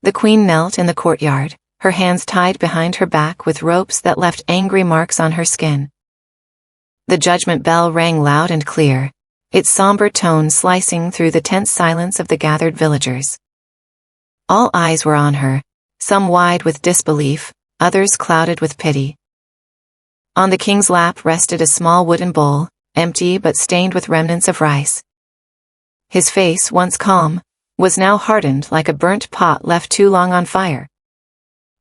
The queen knelt in the courtyard, her hands tied behind her back with ropes that left angry marks on her skin. The judgment bell rang loud and clear, its somber tone slicing through the tense silence of the gathered villagers. All eyes were on her, some wide with disbelief, others clouded with pity. On the king's lap rested a small wooden bowl, empty but stained with remnants of rice. His face, once calm, was now hardened like a burnt pot left too long on fire.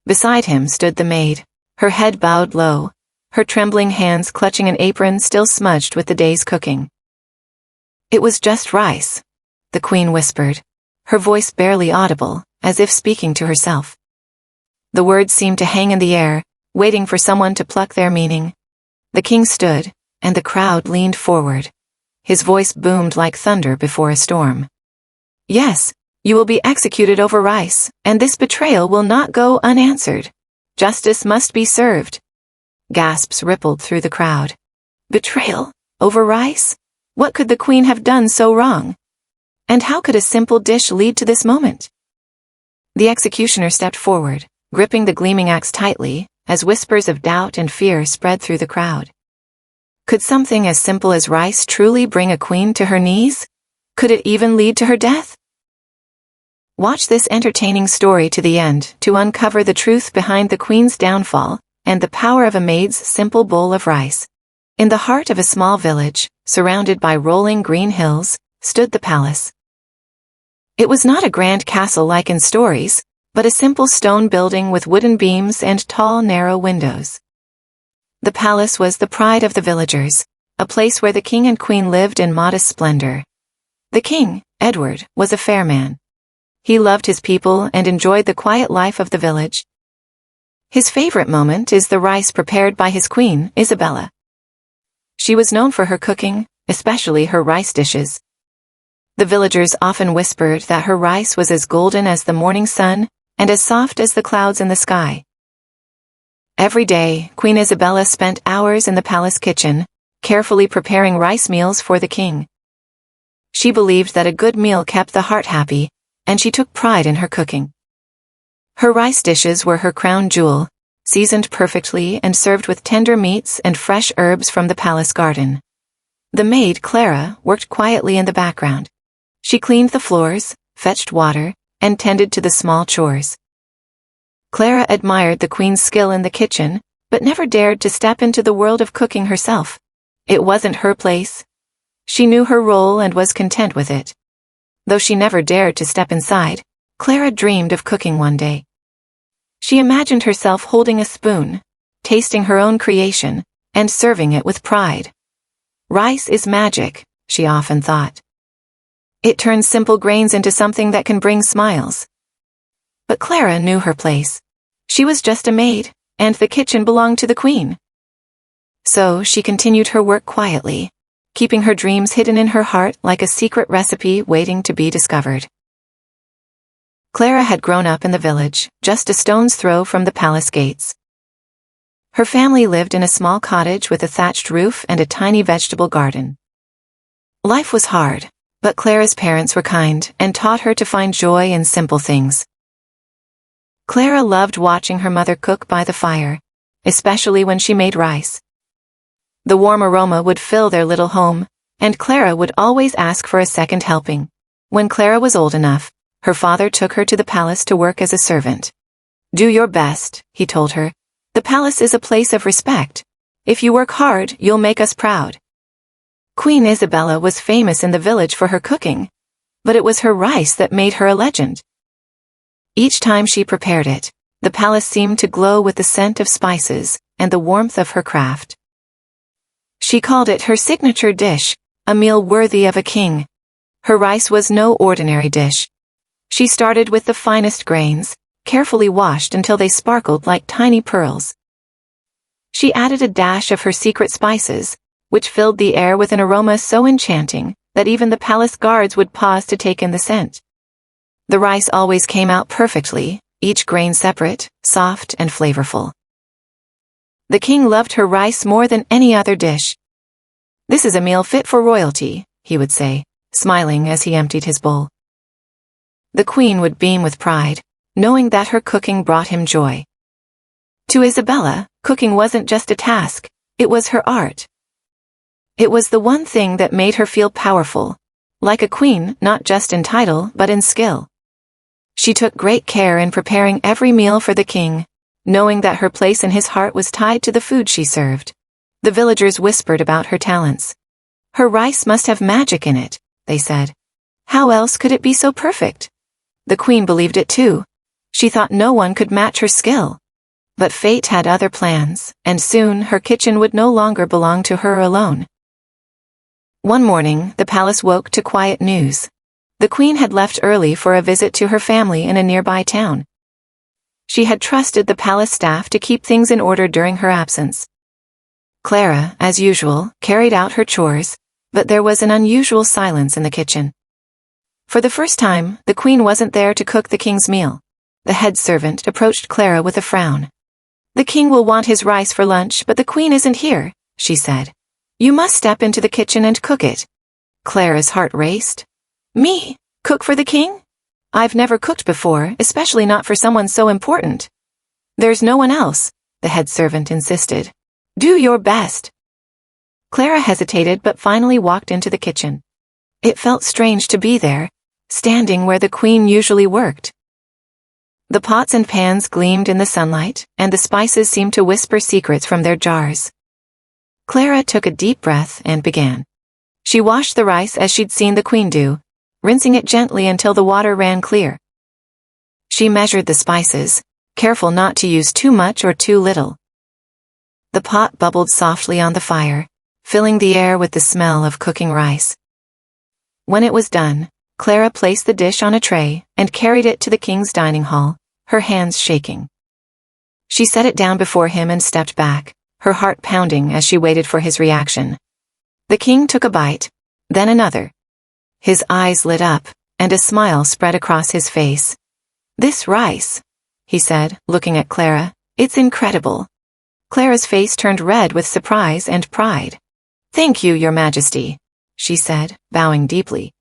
Beside him stood the maid, her head bowed low, her trembling hands clutching an apron still smudged with the day's cooking. "It was just rice," the queen whispered, her voice barely audible, as if speaking to herself. The words seemed to hang in the air, waiting for someone to pluck their meaning. The king stood, and the crowd leaned forward. His voice boomed like thunder before a storm. "Yes, you will be executed over rice, and this betrayal will not go unanswered. Justice must be served." Gasps rippled through the crowd. Betrayal? Over rice? What could the queen have done so wrong? And how could a simple dish lead to this moment? The executioner stepped forward, gripping the gleaming axe tightly, as whispers of doubt and fear spread through the crowd. Could something as simple as rice truly bring a queen to her knees? Could it even lead to her death? Watch this entertaining story to the end to uncover the truth behind the queen's downfall and the power of a maid's simple bowl of rice. In the heart of a small village, surrounded by rolling green hills, stood the palace. It was not a grand castle like in stories, but a simple stone building with wooden beams and tall, narrow windows. The palace was the pride of the villagers, a place where the king and queen lived in modest splendor. The king, Edward, was a fair man. He loved his people and enjoyed the quiet life of the village. His favorite moment is the rice prepared by his queen, Isabella. She was known for her cooking, especially her rice dishes. The villagers often whispered that her rice was as golden as the morning sun and as soft as the clouds in the sky. Every day, Queen Isabella spent hours in the palace kitchen, carefully preparing rice meals for the king. She believed that a good meal kept the heart happy, and she took pride in her cooking. Her rice dishes were her crown jewel, seasoned perfectly and served with tender meats and fresh herbs from the palace garden. The maid, Clara, worked quietly in the background. She cleaned the floors, fetched water, and tended to the small chores. Clara admired the queen's skill in the kitchen, but never dared to step into the world of cooking herself. It wasn't her place. She knew her role and was content with it. Though she never dared to step inside, Clara dreamed of cooking one day. She imagined herself holding a spoon, tasting her own creation, and serving it with pride. Rice is magic, she often thought. It turns simple grains into something that can bring smiles. But Clara knew her place. She was just a maid, and the kitchen belonged to the queen. So she continued her work quietly, keeping her dreams hidden in her heart like a secret recipe waiting to be discovered. Clara had grown up in the village, just a stone's throw from the palace gates. Her family lived in a small cottage with a thatched roof and a tiny vegetable garden. Life was hard, but Clara's parents were kind and taught her to find joy in simple things. Clara loved watching her mother cook by the fire, especially when she made rice. The warm aroma would fill their little home, and Clara would always ask for a second helping. When Clara was old enough, her father took her to the palace to work as a servant. "Do your best," he told her. "The palace is a place of respect. If you work hard, you'll make us proud." Queen Isabella was famous in the village for her cooking, but it was her rice that made her a legend. Each time she prepared it, the palace seemed to glow with the scent of spices and the warmth of her craft. She called it her signature dish, a meal worthy of a king. Her rice was no ordinary dish. She started with the finest grains, carefully washed until they sparkled like tiny pearls. She added a dash of her secret spices, which filled the air with an aroma so enchanting that even the palace guards would pause to take in the scent. The rice always came out perfectly, each grain separate, soft and flavorful. The king loved her rice more than any other dish. "This is a meal fit for royalty," he would say, smiling as he emptied his bowl. The queen would beam with pride, knowing that her cooking brought him joy. To Isabella, cooking wasn't just a task, it was her art. It was the one thing that made her feel powerful, like a queen, not just in title but in skill. She took great care in preparing every meal for the king, knowing that her place in his heart was tied to the food she served. The villagers whispered about her talents. Her rice must have magic in it, they said. How else could it be so perfect? The queen believed it too. She thought no one could match her skill. But fate had other plans, and soon her kitchen would no longer belong to her alone. One morning, the palace woke to quiet news. The queen had left early for a visit to her family in a nearby town. She had trusted the palace staff to keep things in order during her absence. Clara, as usual, carried out her chores, but there was an unusual silence in the kitchen. For the first time, the queen wasn't there to cook the king's meal. The head servant approached Clara with a frown. The king will want his rice for lunch, but the queen isn't here, she said. You must step into the kitchen and cook it. Clara's heart raced. Me? Cook for the king? I've never cooked before, especially not for someone so important. There's no one else, the head servant insisted. Do your best. Clara hesitated but finally walked into the kitchen. It felt strange to be there, standing where the queen usually worked. The pots and pans gleamed in the sunlight, and the spices seemed to whisper secrets from their jars. Clara took a deep breath and began. She washed the rice as she'd seen the queen do, rinsing it gently until the water ran clear. She measured the spices, careful not to use too much or too little. The pot bubbled softly on the fire, filling the air with the smell of cooking rice. When it was done, Clara placed the dish on a tray and carried it to the king's dining hall, her hands shaking. She set it down before him and stepped back, her heart pounding as she waited for his reaction. The king took a bite, then another. His eyes lit up, and a smile spread across his face. This rice, he said, looking at Clara, it's incredible. Clara's face turned red with surprise and pride. Thank you, Your Majesty, she said, bowing deeply.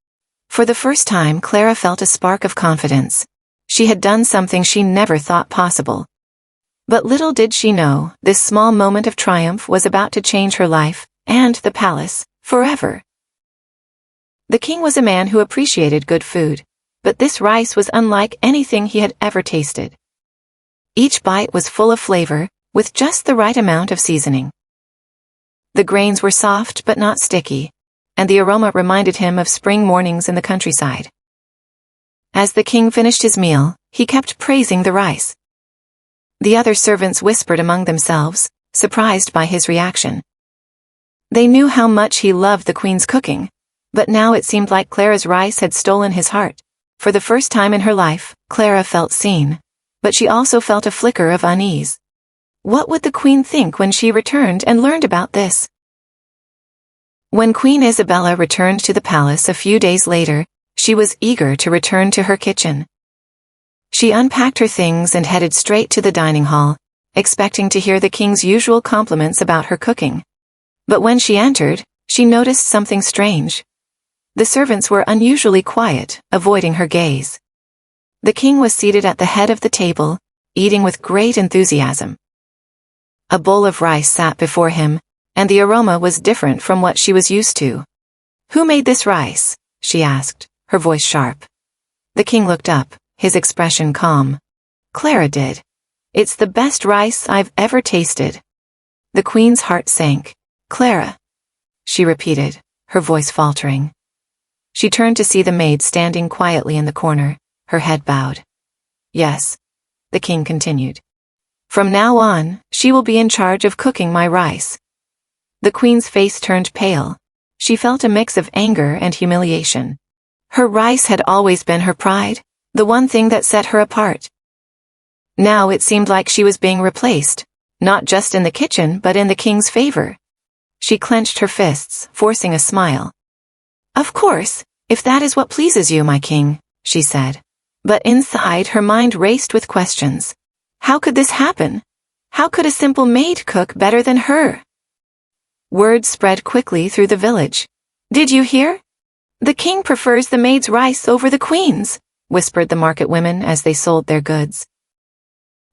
For the first time, Clara felt a spark of confidence. She had done something she never thought possible. But little did she know, this small moment of triumph was about to change her life, and the palace, forever. The king was a man who appreciated good food, but this rice was unlike anything he had ever tasted. Each bite was full of flavor, with just the right amount of seasoning. The grains were soft but not sticky, and the aroma reminded him of spring mornings in the countryside. As the king finished his meal, he kept praising the rice. The other servants whispered among themselves, surprised by his reaction. They knew how much he loved the queen's cooking, but now it seemed like Clara's rice had stolen his heart. For the first time in her life, Clara felt seen, but she also felt a flicker of unease. What would the queen think when she returned and learned about this? When Queen Isabella returned to the palace a few days later, she was eager to return to her kitchen. She unpacked her things and headed straight to the dining hall, expecting to hear the king's usual compliments about her cooking. But when she entered, she noticed something strange. The servants were unusually quiet, avoiding her gaze. The king was seated at the head of the table, eating with great enthusiasm. A bowl of rice sat before him, and the aroma was different from what she was used to. Who made this rice? She asked, her voice sharp. The king looked up, his expression calm. Clara did. It's the best rice I've ever tasted. The queen's heart sank. Clara, she repeated, her voice faltering. She turned to see the maid standing quietly in the corner, her head bowed. Yes, the king continued. From now on, she will be in charge of cooking my rice. The queen's face turned pale. She felt a mix of anger and humiliation. Her rice had always been her pride, the one thing that set her apart. Now it seemed like she was being replaced, not just in the kitchen but in the king's favor. She clenched her fists, forcing a smile. Of course, if that is what pleases you, my king, she said. But inside her mind raced with questions. How could this happen? How could a simple maid cook better than her? Word spread quickly through the village. Did you hear? The king prefers the maid's rice over the queen's. whispered the market women as they sold their goods.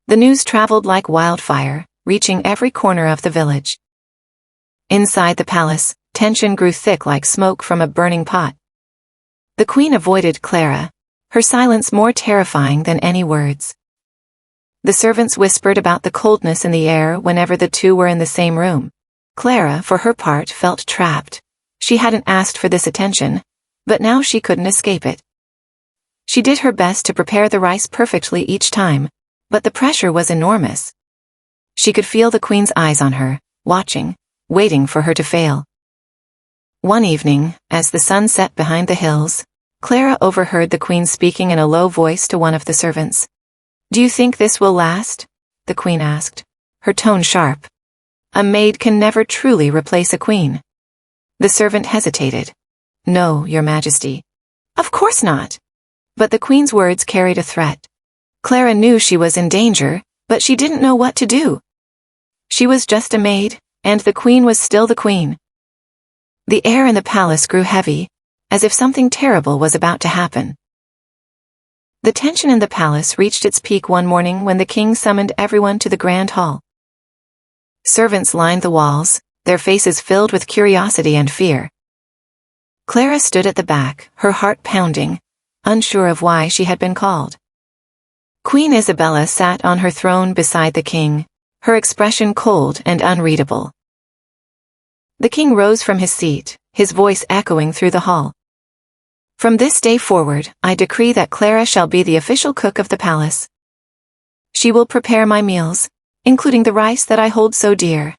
The news traveled like wildfire, reaching every corner of the village. Inside the palace, tension grew thick like smoke from a burning pot. The queen avoided Clara, her silence more terrifying than any words. The servants whispered about the coldness in the air whenever the two were in the same room. Clara, for her part, felt trapped. She hadn't asked for this attention, but now she couldn't escape it. She did her best to prepare the rice perfectly each time, but the pressure was enormous. She could feel the queen's eyes on her, watching, waiting for her to fail. One evening, as the sun set behind the hills, Clara overheard the queen speaking in a low voice to one of the servants. "Do you think this will last?" the queen asked, her tone sharp. A maid can never truly replace a queen. The servant hesitated. "No, Your Majesty." "Of course not." But the queen's words carried a threat. Clara knew she was in danger, but she didn't know what to do. She was just a maid, and the queen was still the queen. The air in the palace grew heavy, as if something terrible was about to happen. The tension in the palace reached its peak one morning when the king summoned everyone to the grand hall. Servants lined the walls, their faces filled with curiosity and fear. Clara stood at the back, her heart pounding, unsure of why she had been called. Queen Isabella sat on her throne beside the king, her expression cold and unreadable. The king rose from his seat, his voice echoing through the hall. "From this day forward, I decree that Clara shall be the official cook of the palace. She will prepare my meals, including the rice that I hold so dear."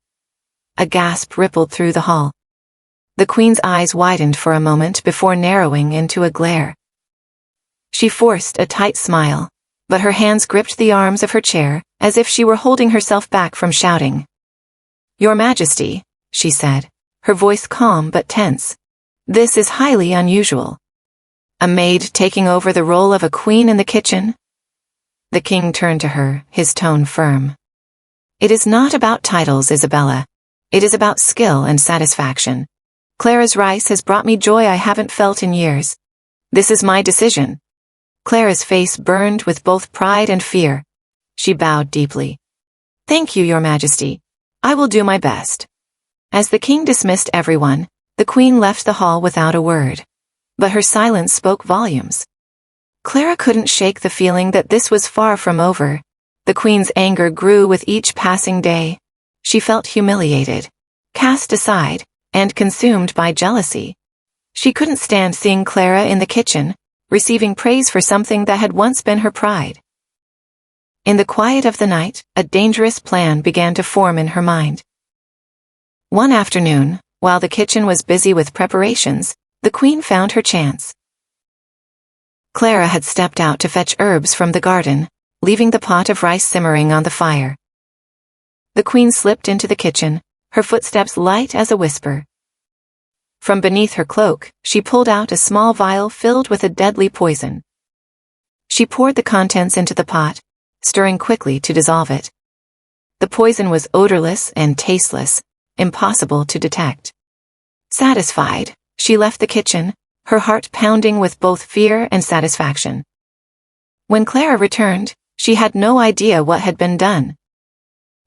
A gasp rippled through the hall. The queen's eyes widened for a moment before narrowing into a glare. She forced a tight smile, but her hands gripped the arms of her chair, as if she were holding herself back from shouting. "Your Majesty," she said, her voice calm but tense, "this is highly unusual. A maid taking over the role of a queen in the kitchen?" The king turned to her, his tone firm. "It is not about titles, Isabella. It is about skill and satisfaction. Clara's rice has brought me joy I haven't felt in years. This is my decision." Clara's face burned with both pride and fear. She bowed deeply. "Thank you, Your Majesty. I will do my best." As the king dismissed everyone, the queen left the hall without a word. But her silence spoke volumes. Clara couldn't shake the feeling that this was far from over. The queen's anger grew with each passing day. She felt humiliated, cast aside, and consumed by jealousy. She couldn't stand seeing Clara in the kitchen, receiving praise for something that had once been her pride. In the quiet of the night, a dangerous plan began to form in her mind. One afternoon, while the kitchen was busy with preparations, the queen found her chance. Clara had stepped out to fetch herbs from the garden, leaving the pot of rice simmering on the fire. The queen slipped into the kitchen, her footsteps light as a whisper. From beneath her cloak, she pulled out a small vial filled with a deadly poison. She poured the contents into the pot, stirring quickly to dissolve it. The poison was odorless and tasteless, impossible to detect. Satisfied, she left the kitchen, her heart pounding with both fear and satisfaction. When Clara returned, she had no idea what had been done.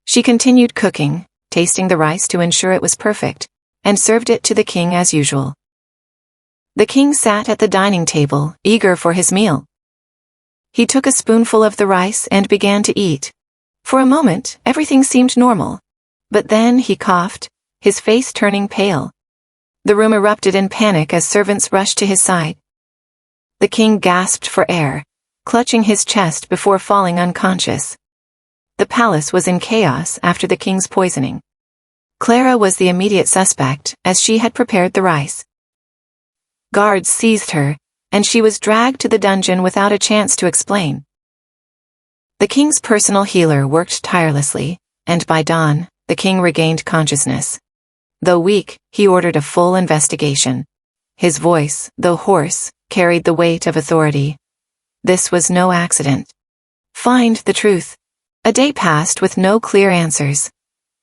She continued cooking, tasting the rice to ensure it was perfect, and served it to the king as usual. The king sat at the dining table, eager for his meal. He took a spoonful of the rice and began to eat. For a moment, everything seemed normal. But then he coughed, his face turning pale. The room erupted in panic as servants rushed to his side. The king gasped for air, clutching his chest before falling unconscious. The palace was in chaos after the king's poisoning. Clara was the immediate suspect, as she had prepared the rice. Guards seized her, and she was dragged to the dungeon without a chance to explain. The king's personal healer worked tirelessly, and by dawn, the king regained consciousness. Though weak, he ordered a full investigation. His voice, though hoarse, carried the weight of authority. This was no accident. Find the truth. A day passed with no clear answers.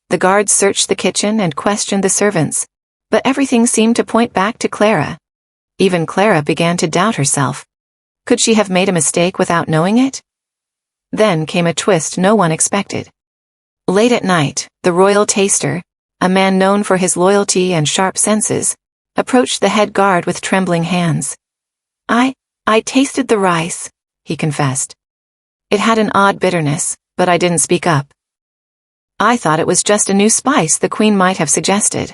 The guards searched the kitchen and questioned the servants, but everything seemed to point back to Clara. Even Clara began to doubt herself. Could she have made a mistake without knowing it? Then came a twist no one expected. Late at night, the royal taster, a man known for his loyalty and sharp senses, approached the head guard with trembling hands. I tasted the rice, he confessed. It had an odd bitterness, but I didn't speak up. I thought it was just a new spice the Queen might have suggested.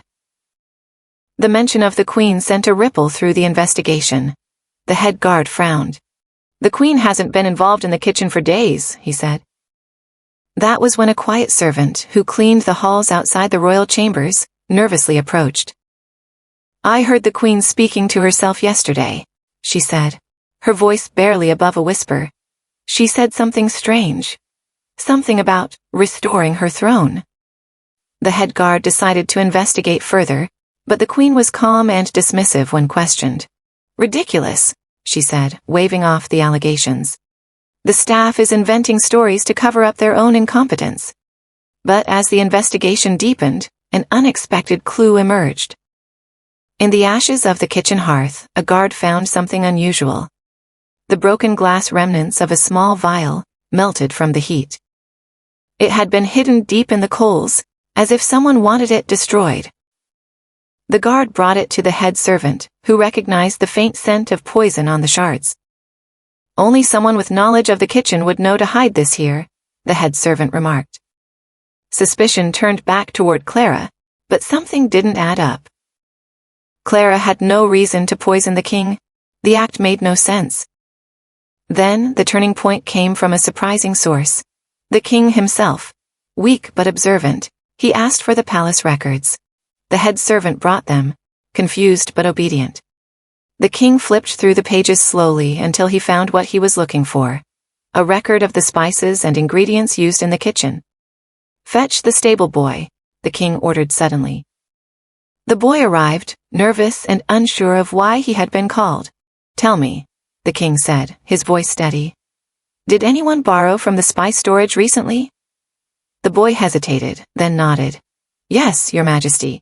The mention of the Queen sent a ripple through the investigation. The head guard frowned. The Queen hasn't been involved in the kitchen for days, he said. That was when a quiet servant, who cleaned the halls outside the royal chambers, nervously approached. I heard the Queen speaking to herself yesterday, she said, her voice barely above a whisper. She said something strange. Something about restoring her throne. The head guard decided to investigate further, but the Queen was calm and dismissive when questioned. Ridiculous, she said, waving off the allegations. The staff is inventing stories to cover up their own incompetence. But as the investigation deepened, an unexpected clue emerged. In the ashes of the kitchen hearth, a guard found something unusual. The broken glass remnants of a small vial, melted from the heat. It had been hidden deep in the coals, as if someone wanted it destroyed. The guard brought it to the head servant, who recognized the faint scent of poison on the shards. Only someone with knowledge of the kitchen would know to hide this here, the head servant remarked. Suspicion turned back toward Clara, but something didn't add up. Clara had no reason to poison the king. The act made no sense. Then the turning point came from a surprising source. The king himself. Weak but observant, he asked for the palace records. The head servant brought them, confused but obedient. The king flipped through the pages slowly until he found what he was looking for. A record of the spices and ingredients used in the kitchen. Fetch the stable boy, the king ordered suddenly. The boy arrived, nervous and unsure of why he had been called. Tell me, the king said, his voice steady. Did anyone borrow from the spice storage recently? The boy hesitated, then nodded. Yes, your majesty.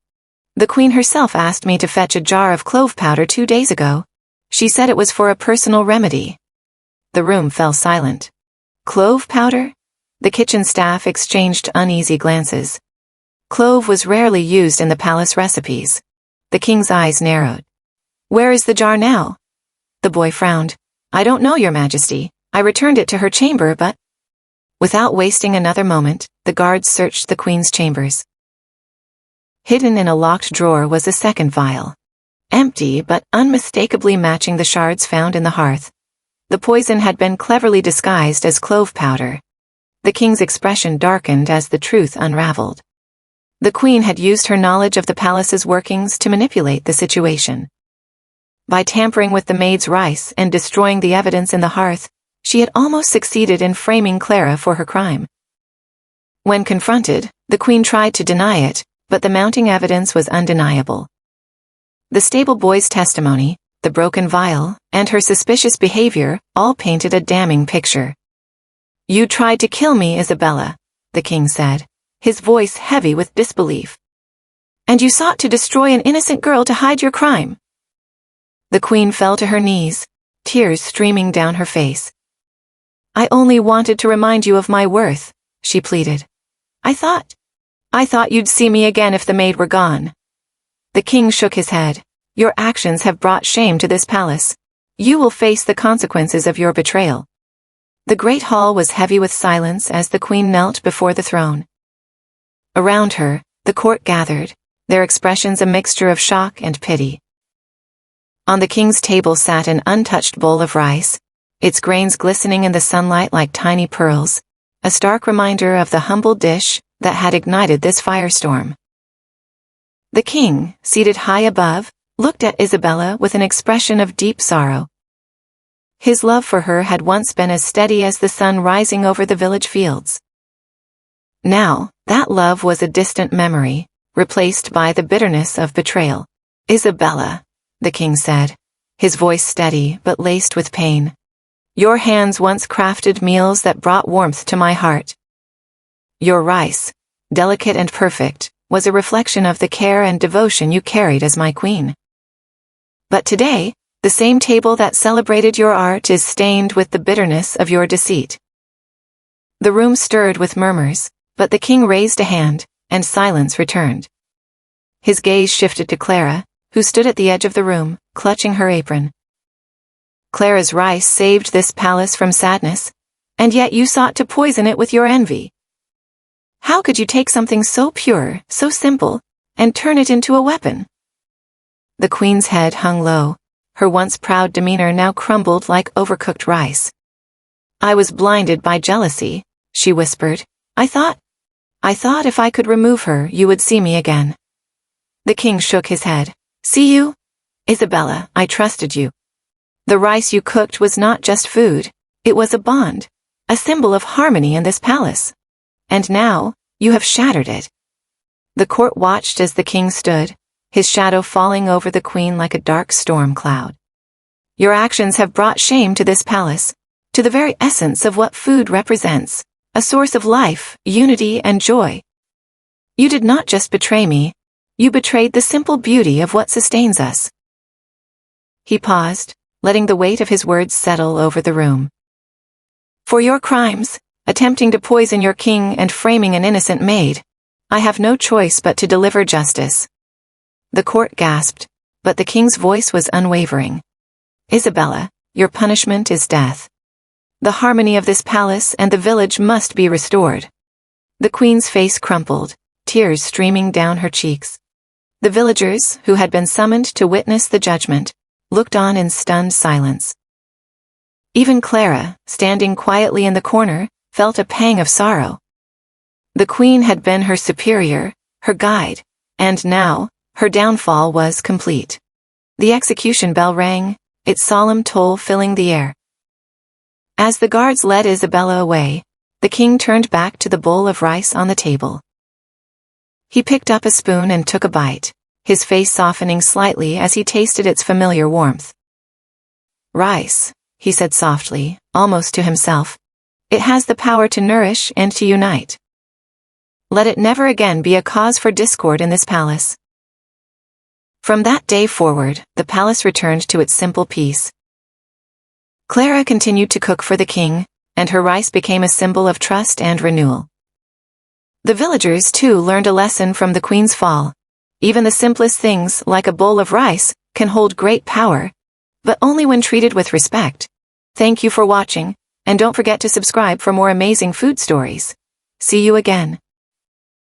The Queen herself asked me to fetch a jar of clove powder 2 days ago. She said it was for a personal remedy. The room fell silent. Clove powder? The kitchen staff exchanged uneasy glances. Clove was rarely used in the palace recipes. The king's eyes narrowed. Where is the jar now? The boy frowned. I don't know, your majesty. I returned it to her chamber, but... Without wasting another moment, the guards searched the Queen's chambers. Hidden in a locked drawer was a second vial. Empty but unmistakably matching the shards found in the hearth. The poison had been cleverly disguised as clove powder. The king's expression darkened as the truth unraveled. The Queen had used her knowledge of the palace's workings to manipulate the situation. By tampering with the maid's rice and destroying the evidence in the hearth, she had almost succeeded in framing Clara for her crime. When confronted, the Queen tried to deny it, but the mounting evidence was undeniable. The stable boy's testimony, the broken vial, and her suspicious behavior all painted a damning picture. You tried to kill me, Isabella, the king said, his voice heavy with disbelief. And you sought to destroy an innocent girl to hide your crime. The Queen fell to her knees, tears streaming down her face. I only wanted to remind you of my worth, she pleaded. I thought you'd see me again if the maid were gone. The king shook his head. Your actions have brought shame to this palace. You will face the consequences of your betrayal. The great hall was heavy with silence as the Queen knelt before the throne. Around her, the court gathered, their expressions a mixture of shock and pity. On the king's table sat an untouched bowl of rice, its grains glistening in the sunlight like tiny pearls, a stark reminder of the humble dish that had ignited this firestorm. The king, seated high above, looked at Isabella with an expression of deep sorrow. His love for her had once been as steady as the sun rising over the village fields. Now, that love was a distant memory, replaced by the bitterness of betrayal. Isabella, the king said, his voice steady but laced with pain. Your hands once crafted meals that brought warmth to my heart. Your rice, delicate and perfect, was a reflection of the care and devotion you carried as my queen. But today, The same table that celebrated your art is stained with the bitterness of your deceit. The room stirred with murmurs, but the king raised a hand, and silence returned. His gaze shifted to Clara, who stood at the edge of the room, clutching her apron. Clara's rice saved this palace from sadness, and yet you sought to poison it with your envy. How could you take something so pure, so simple, and turn it into a weapon? The queen's head hung low, her once proud demeanor now crumbled like overcooked rice. I was blinded by jealousy, she whispered. I thought if I could remove her, you would see me again. The king shook his head. See you? Isabella, I trusted you. The rice you cooked was not just food, it was a bond, a symbol of harmony in this palace. And now, you have shattered it. The court watched as the king stood, his shadow falling over the queen like a dark storm cloud. Your actions have brought shame to this palace, to the very essence of what food represents, a source of life, unity, and joy. You did not just betray me, you betrayed the simple beauty of what sustains us. He paused, letting the weight of his words settle over the room. For your crimes, attempting to poison your king and framing an innocent maid, I have no choice but to deliver justice. The court gasped, but the king's voice was unwavering. Isabella, your punishment is death. The harmony of this palace and the village must be restored. The queen's face crumpled, tears streaming down her cheeks. The villagers, who had been summoned to witness the judgment, looked on in stunned silence. Even Clara, standing quietly in the corner, felt a pang of sorrow. The queen had been her superior, her guide, and now, her downfall was complete. The execution bell rang, its solemn toll filling the air. As the guards led Isabella away, the king turned back to the bowl of rice on the table. He picked up a spoon and took a bite, his face softening slightly as he tasted its familiar warmth. Rice, he said softly, almost to himself. It has the power to nourish and to unite. Let it never again be a cause for discord in this palace. From that day forward, the palace returned to its simple peace. Clara continued to cook for the king, and her rice became a symbol of trust and renewal. The villagers too learned a lesson from the queen's fall. Even the simplest things, like a bowl of rice, can hold great power, but only when treated with respect. Thank you for watching, and don't forget to subscribe for more amazing food stories. See you again.